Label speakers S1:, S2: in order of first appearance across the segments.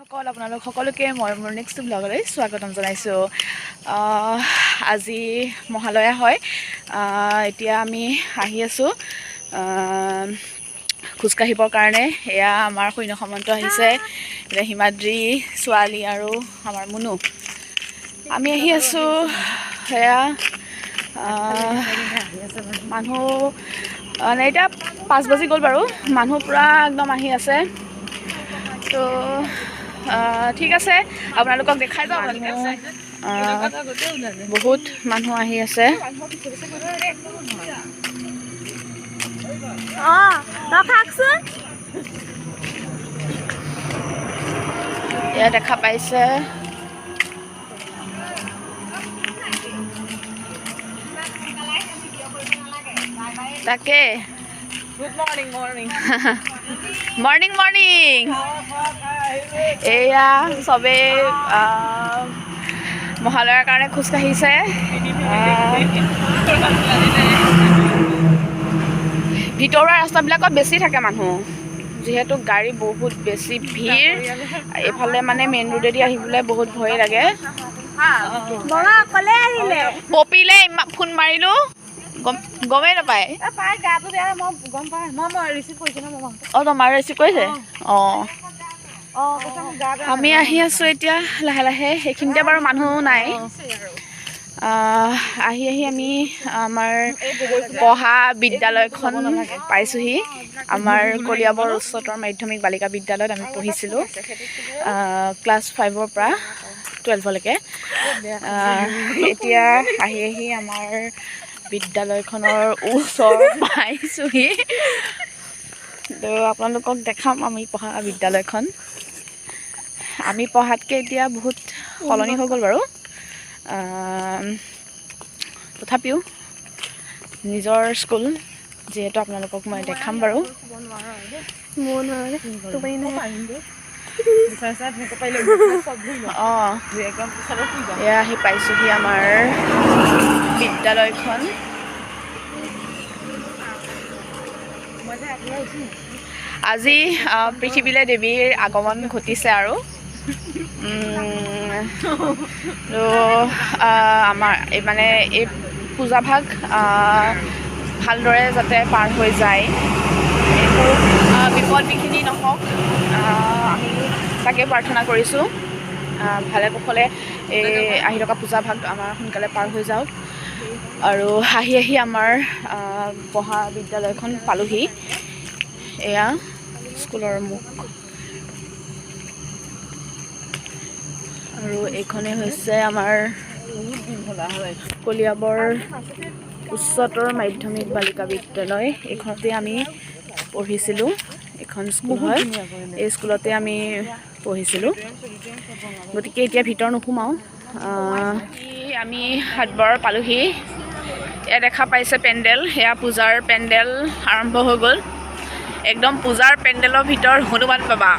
S1: আপোনালোক সকলোকে মই মোৰ নেক্সট ব্লগলৈ স্বাগতম জনাইছোঁ। আজি মহালয়া হয়। এতিয়া আমি আহি আছোঁ খোজকাঢ়িবৰ কাৰণে। এয়া আমাৰ সৈন্য সামন্ত আহিছে, এতিয়া হিমাদ্ৰী ছোৱালী আৰু আমাৰ মুনু। আমি আহি আছোঁ। সেয়া মানুহ মানে এতিয়া 5 বাজি গ'ল বাৰু, মানুহ পূৰা একদম আহি আছে। তো ঠিক আছে, আপোনালোকক দেখাই যাওঁ। বহুত মানুহ আহি আছে। এয়া দেখা পাইছে, তাকে গুড মৰ্ণিং মৰ্ণিং। এয়া চবেই মহালয়াৰ কাৰণে খোজকাঢ়িছে। ভিতৰুৱা ৰাস্তাবিলাকত বেছি থাকে মানুহ, যিহেতু গাড়ী বহুত বেছি ভিৰ। এইফালে মানে মেইন ৰোডেদি আহিবলৈ বহুত ভয় লাগে। পপিলে ফোন মাৰিলোঁ, গমেই নাপায়। অঁ, তোমাৰ ৰিচিভ কৰিছে? অঁ, আমি আহি আছোঁ এতিয়া লাহে লাহে। সেইখিনিতে বাৰু মানুহ নাই। আহি আমি আমাৰ পঢ়া বিদ্যালয়খন পাইছোঁহি। আমাৰ কলিয়াবৰ উচ্চতৰ মাধ্যমিক বালিকা বিদ্যালয়ত আমি পঢ়িছিলোঁ ক্লাছ 5ৰ পৰা 12লৈকে। এতিয়া আহি আমাৰ বিদ্যালয়খনৰ ওচৰ পাইছোঁহি। তো আপোনালোকক দেখাম আমি পঢ়া বিদ্যালয়খন। আমি পঢ়াতকৈ এতিয়া বহুত সলনি হৈ গ'ল বাৰু। তথাপিও নিজৰ স্কুল যিহেতু আপোনালোকক মই দেখাম বাৰু। অঁ, এয়া আহি পাইছোঁহি আমাৰ বিদ্যালয়খন। আজি পৃথিৱীলৈ দেৱীৰ আগমন ঘটিছে আৰু তো আমাৰ মানে এই পূজাভাগ ভালদৰে যাতে পাৰ হৈ যায়, একো বিপদ বিঘিনি নহওক, আমি তাকে প্ৰাৰ্থনা কৰিছোঁ। ভালে কুশলে এই আহি থকা পূজাভাগ আমাৰ সোনকালে পাৰ হৈ যাওক। আৰু আহি আমাৰ পঢ়া বিদ্যালয়খন পালোহি। এয়া স্কুলৰ মুখ, আৰু এইখনেই হৈছে আমাৰ কলিয়াবৰ উচ্চতৰ মাধ্যমিক বালিকা বিদ্যালয়। এইখনতে আমি পঢ়িছিলোঁ। এইখন স্কুল হয়, এই স্কুলতে আমি পঢ়িছিলোঁ। গতিকে এতিয়া ভিতৰ নোসোমাওঁ। আমি হাটবৰ পালোহি। এয়া দেখা পাইছে পেণ্ডেল, সেয়া পূজাৰ পেণ্ডেল আৰম্ভ হৈ গ'ল। একদম পূজাৰ পেণ্ডেলৰ ভিতৰত হনুমান বাবা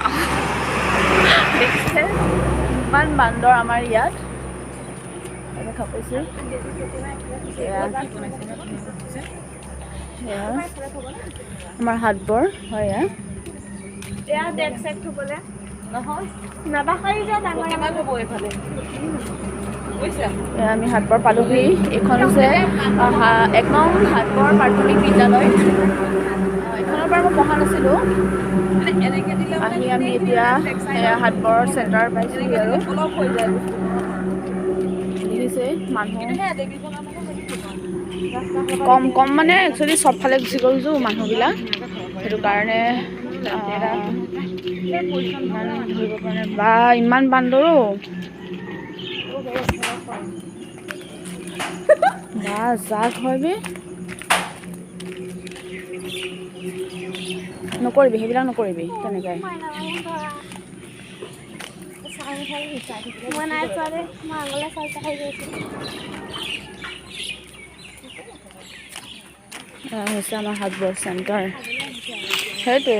S1: দেখিছে। ইমান বান্দৰ আমাৰ ইয়াত দেখা পাইছোঁ। আমাৰ হাটবৰ হয়। আমি হাটবৰ পালোহি। এইখন হৈছে 1 নং হাটবৰ প্ৰাথমিক বিদ্যালয়। এইখনৰ পৰা মই পঢ়া নাছিলোঁ। আমি এতিয়া হাটবৰ চেণ্টাৰ পাইছোঁহি আৰু দেখিছে মানুহ কম মানে একচুৱেলি চবফালে গুচি গৈছোঁ মানুহবিলাক, সেইটো কাৰণে ইমান ধৰিব পৰা নাই। বা ইমান বান্দৰো বা জাক হয় বে। নকৰিবি সেইবিলাক, নকৰিবি তেনেকৈ। হৈছে আমাৰ হাটবৰ চেণ্টাৰ। সেইটোৱে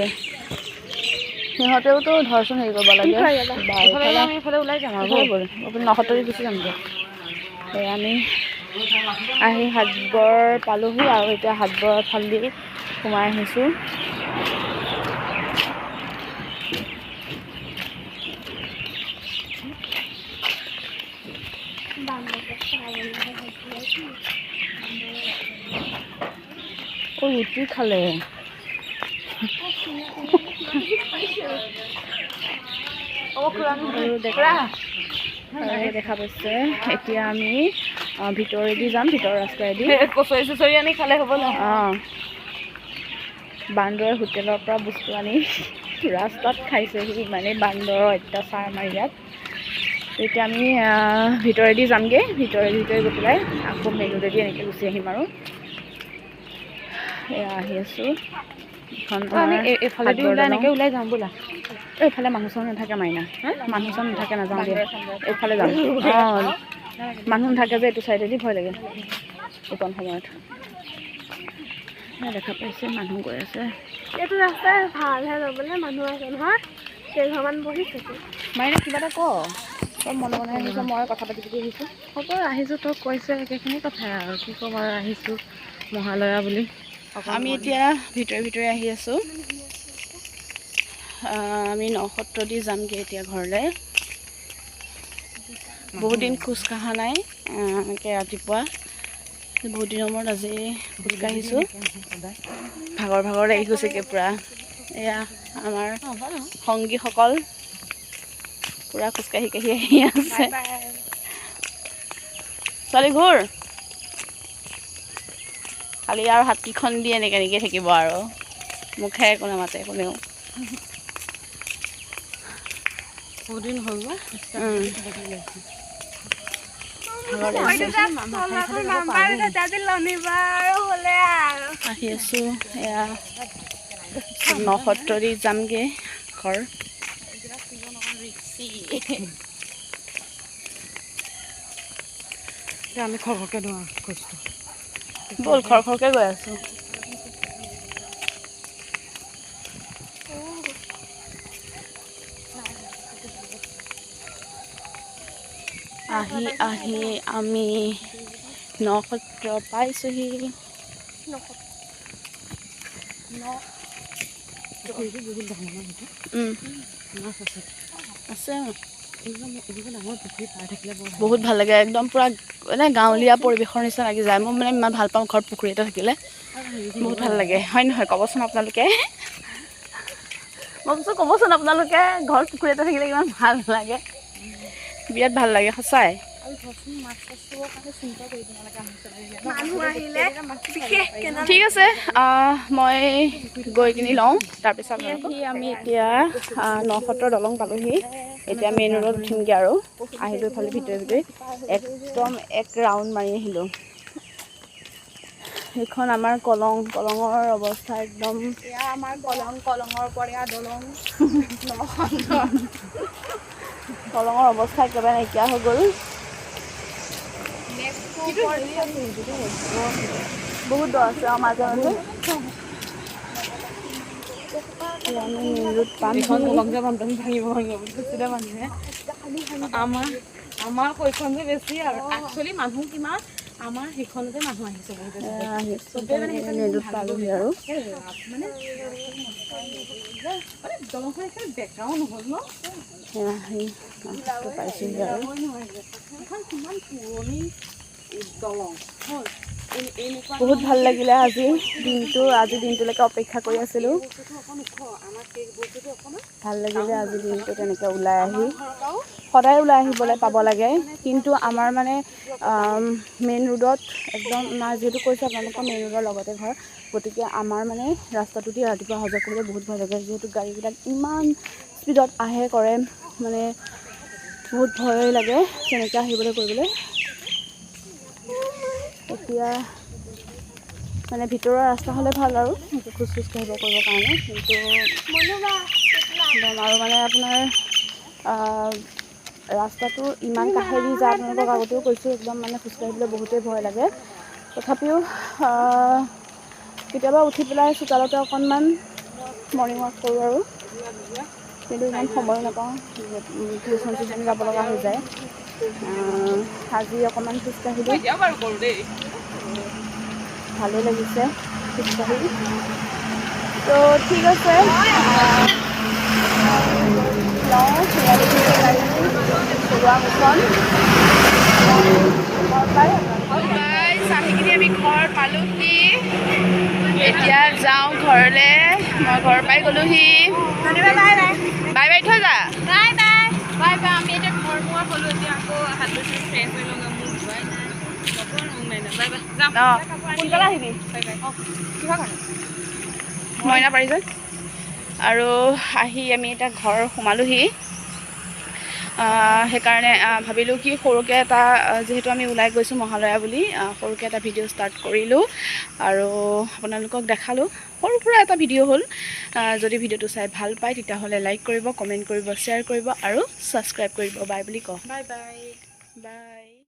S1: সিহঁতেওতো ধৰচোন হেৰি কৰিব লাগে। আমি এইফালে ওলাই যাম আৰু আপুনি 79 গুচি যামগৈ। আমি আহি হাটবৰ পালোহি আৰু এতিয়া হাটবৰ ফালেদি সোমাই আহিছোঁ। ৰুটি খালে দেখা পাইছে। এতিয়া আমি ভিতৰেদি যাম, ভিতৰ ৰাস্তাইদি কচৰি চচৰি আনি খালে হ'ব ন। বান্দৰে হোটেলৰ পৰা বস্তু আনি ৰাস্তাত খাইছেহি, ইমানেই বান্দৰৰ অত্যাচাৰ আমাৰ ইয়াত। এতিয়া আমি ভিতৰেদি যামগৈ, ভিতৰে গৈ পেলাই আকৌ মেইন ৰোডেদি এনেকৈ গুচি আহিম আৰু। এয়া আহি আছোঁ, এখন এইফালেদি ওলাই এনেকৈ ওলাই যাম ব'লা। এইফালে মানুহ চানুহ নাথাকে মাইনা, মানুহ চানুহ নাথাকে, নাযাওঁ দিয়া, এইফালে যাম। অঁ মানুহ নাথাকে যে এইটো চাইডেদি ভয় লাগে এইকণ সময়ত। দেখা পাইছে মানুহ গৈ আছে।
S2: এইটো ৰাস্তাই ভালহে যাবলৈ, মানুহ আছে নহয়, কেইঘৰমান বহিছে।
S1: মাইনা কিবা এটা ক, তই মনে মনে আহিছ, মই কথা পাতি আহিছোঁ।
S2: হ'ব আহিছোঁ, তই কৈছে একেখিনি কথাই আৰু কি ক'ম আৰু, আহিছোঁ মহালয়া বুলি।
S1: আমি এতিয়া ভিতৰে আহি আছোঁ। আমি নসত্ৰদি যামগৈ এতিয়া ঘৰলৈ। বহুত দিন খোজ কঢ়া নাই এনেকৈ ৰাতিপুৱা, বহুত দিনৰ মূৰত আজি খোজকাঢ়িছোঁ। ভাগৰ লাগি গৈছেগৈ পূৰা। এয়া আমাৰ সংগীসকল পূৰা খোজকাঢ়ি আহি আছে। ছোৱালী ঘূৰ খালি আৰু হাতকেইখন দি এনেকৈ থাকিব আৰু, মুখে একো নামাতে কোনেও।
S2: বহুত দিন হ'ল বা
S1: আহি আছোঁ। এয়া নসত্ৰদি যামগৈ ঘৰ।
S2: আমি খৰকৈ দিওঁ খোজটো,
S1: ব'ল খৰকৈ গৈ আছোঁ। আহি আমি নসত্ৰ পাইছোঁহি। আছে বহুত ভাল লাগে, একদম পূৰা মানে গাঁৱলীয়া পৰিৱেশৰ নিচিনা লাগি যায়। মই মানে ইমান ভাল পাওঁ ঘৰত পুখুৰী এটা থাকিলে, বহুত ভাল লাগে, হয় নহয় ক'বচোন আপোনালোকে। মই কৈছোঁ ক'বচোন আপোনালোকে, ঘৰত পুখুৰী এটা থাকিলে কিমান ভাল লাগে, বিৰাট ভাল লাগে সঁচাই। ঠিক আছে, মই গৈ কিনি লওঁ, তাৰপিছত আমি এতিয়া নসত্ৰৰ দলং পালোঁহি। এতিয়া মেইন ৰোডত উঠিমগৈ আৰু। আহিলোঁ ইফালে ভিতৰে একদম এক ৰাউণ্ড মাৰি আহিলোঁ। সেইখন আমাৰ কলঙৰ অৱস্থা একদম, এয়া আমাৰ কলঙৰ পৰা দলং কলঙৰ অৱস্থা একেবাৰে নাইকিয়া হৈ গ'ল। বহুত দ আছে মাজে
S2: আমাৰ কৈখন যে বেছি আৰু একচুৱেলি মানুহ কিমান, আমাৰ সেইখনতে মানুহ আহিছে
S1: পালোহি আৰু।
S2: দলংখন দেখাও নহ'ল ন,
S1: পাইছোঁহি আৰু।
S2: কিমান পুৰণি দলং হ'ল।
S1: বহুত ভাল লাগিলে আজিৰ দিনটোলৈকে অপেক্ষা কৰি আছিলোঁ। ভাল লাগিলে আজিৰ দিনটো তেনেকৈ ওলাই আহি, সদায় ওলাই আহিবলৈ পাব লাগে। কিন্তু আমাৰ মানে মেইন ৰোডত একদম যিহেতু কৈছোঁ আপোনালোকৰ মেইন ৰোডৰ লগতে ঘৰ, গতিকে আমাৰ মানে ৰাস্তাটোদি ৰাতিপুৱা অহা যোৱা কৰিবলৈ বহুত ভয় লাগে। যিহেতু গাড়ীবিলাক ইমান স্পীডত আহে কৰে, মানে বহুত ভয় লাগে তেনেকৈ আহিবলৈ কৰিবলৈ। এতিয়া মানে ভিতৰৰ ৰাস্তা হ'লে ভাল আৰু খোজ কাঢ়িব কৰিবৰ কাৰণে, কিন্তু আৰু মানে আপোনাৰ ৰাস্তাটো ইমান কাষেদি যায়, আপোনালোকক আগতেও কৈছোঁ, একদম মানে খোজকাঢ়িবলৈ বহুতেই ভয় লাগে। তথাপিও কেতিয়াবা উঠি পেলাই চোতালতে অকণমান মৰ্ণিং ৱাক কৰোঁ আৰু, কিন্তু ইমান সময় নাপাওঁ, টিউশ্যন যাব লগা হৈ যায়। আজি অকণমান খোজকাঢ়িলোঁ, ভালেই লাগিছে খোজকাঢ়ি। তো ঠিক আছে, চলোৱা মুখন পালোহি এতিয়া যাওঁ ঘৰলৈ মই ঘৰ পাই গ'লোহি বাই বাই থৈ যা
S2: বাই বাই বাই বাই আমি এতিয়া ঘৰ পোৱা হ'লো এতিয়া আকৌ হাত ভৰি ফ্ৰেছ হৈ লওঁ মোৰ ধোৱাই নাই বাই বাই যাম
S1: অঁ সোনকালে আহিবি
S2: বাই বাই
S1: কিহৰ কাৰণে মইনা পাৰিজাত আৰু আহি আমি এতিয়া ঘৰ সোমালোহি সেইকাৰণে ভাবিলোঁ কি সৰুকৈ এটা যিহেতু আমি ওলাই গৈছোঁ মহালয়া বুলি সৰুকৈ এটা ভিডিঅ' ষ্টাৰ্ট কৰিলোঁ আৰু আপোনালোকক দেখালোঁ সৰু সুৰা এটা ভিডিঅ' হ'ল যদি ভিডিঅ'টো চাই ভাল পায় তেতিয়াহ'লে লাইক কৰিব কমেণ্ট কৰিব শ্বেয়াৰ কৰিব আৰু ছাবস্ক্ৰাইব কৰিব বাই বুলি কওঁ
S2: বাই বাই
S1: বাই